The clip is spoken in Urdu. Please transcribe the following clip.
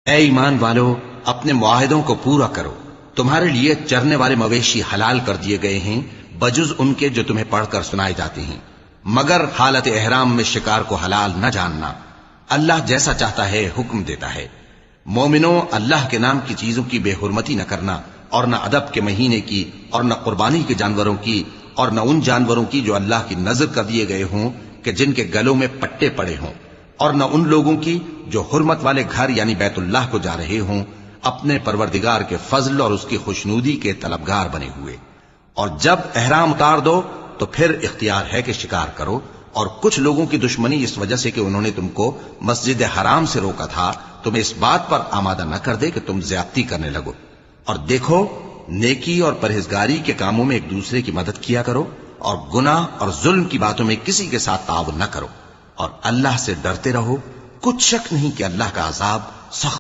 اے ایمان والو، اپنے معاہدوں کو پورا کرو۔ تمہارے لیے چرنے والے مویشی حلال کر دیے گئے ہیں بجز ان کے جو تمہیں پڑھ کر سنائے جاتے ہیں، مگر حالت احرام میں شکار کو حلال نہ جاننا۔ اللہ جیسا چاہتا ہے حکم دیتا ہے۔ مومنوں، اللہ کے نام کی چیزوں کی بے حرمتی نہ کرنا، اور نہ ادب کے مہینے کی، اور نہ قربانی کے جانوروں کی، اور نہ ان جانوروں کی جو اللہ کی نذر کر دیے گئے ہوں کہ جن کے گلوں میں پٹے پڑے ہوں، اور نہ ان لوگوں کی جو حرمت والے گھر یعنی بیت اللہ کو جا رہے ہوں اپنے پروردگار کے فضل اور اس کی خوشنودی کے طلبگار بنے ہوئے۔ اور جب احرام اتار دو تو پھر اختیار ہے کہ شکار کرو، اور کچھ لوگوں کی دشمنی اس وجہ سے کہ انہوں نے تم کو مسجد حرام سے روکا تھا تمہیں اس بات پر آمادہ نہ کر دے کہ تم زیادتی کرنے لگو۔ اور دیکھو، نیکی اور پرہیزگاری کے کاموں میں ایک دوسرے کی مدد کیا کرو، اور گناہ اور ظلم کی باتوں میں کسی کے ساتھ تعاون نہ کرو، اور اللہ سے ڈرتے رہو۔ کچھ شک نہیں کہ اللہ کا عذاب سخت